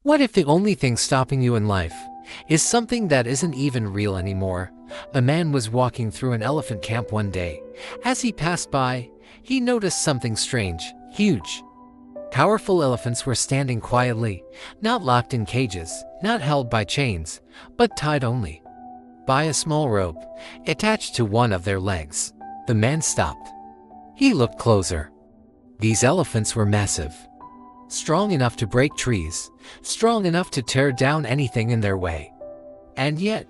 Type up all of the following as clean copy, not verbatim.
What if the only thing stopping you in life is something that isn't even real anymore? A man was walking through an elephant camp one day. As he passed by, he noticed something strange. Huge, powerful elephants were standing quietly, not locked in cages, not held by chains, but tied only by a small rope attached to one of their legs. The man stopped. He looked closer. These elephants were massive, strong enough to break trees, strong enough to tear down anything in their way. And yet,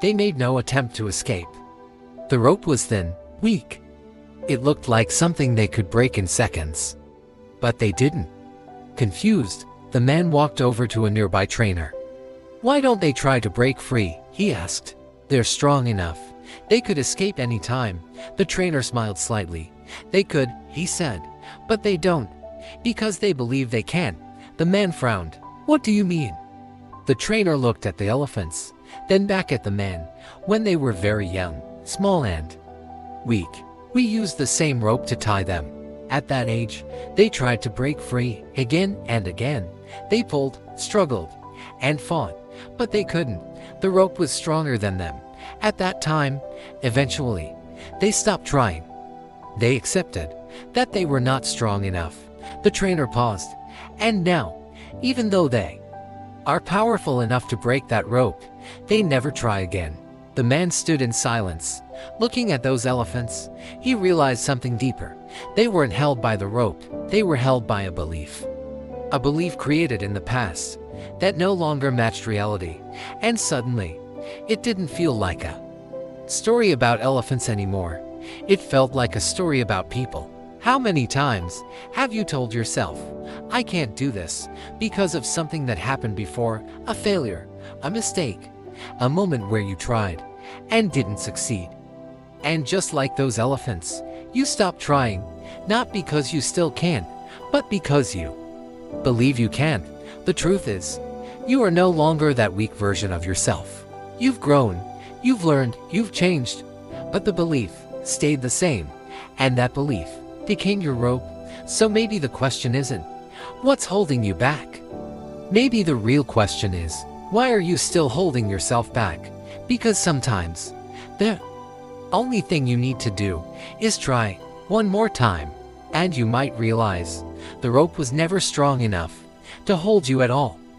they made no attempt to escape. The rope was thin, weak. It looked like something they could break in seconds. But they didn't. Confused, the man walked over to a nearby trainer. "Why don't they try to break free?" he asked. "They're strong enough. They could escape any time." The trainer smiled slightly. "They could," he said, "but they don't, because they believe they can." The man frowned. "What do you mean?" The trainer looked at the elephants, then back at the man. "When they were very young, small and weak, we used the same rope to tie them. At that age, they tried to break free again and again. They pulled, struggled, and fought, but they couldn't. The rope was stronger than them. At that time, eventually, they stopped trying. They accepted that they were not strong enough." The trainer paused. "And now, even though they are powerful enough to break that rope, they never try again." The man stood in silence, looking at those elephants. He realized something deeper. They weren't held by the rope, they were held by a belief. A belief created in the past that no longer matched reality. And suddenly, it didn't feel like a story about elephants anymore. It felt like a story about people. How many times have you told yourself, "I can't do this," because of something that happened before, a failure, a mistake, a moment where you tried and didn't succeed? And just like those elephants, you stopped trying, not because you still can't, but because you believe you can. The truth is, you are no longer that weak version of yourself. You've grown, you've learned, you've changed, but the belief stayed the same, and that belief became your rope. So maybe the question isn't, what's holding you back? Maybe the real question is, why are you still holding yourself back? Because sometimes, the only thing you need to do is try one more time, and you might realize the rope was never strong enough to hold you at all.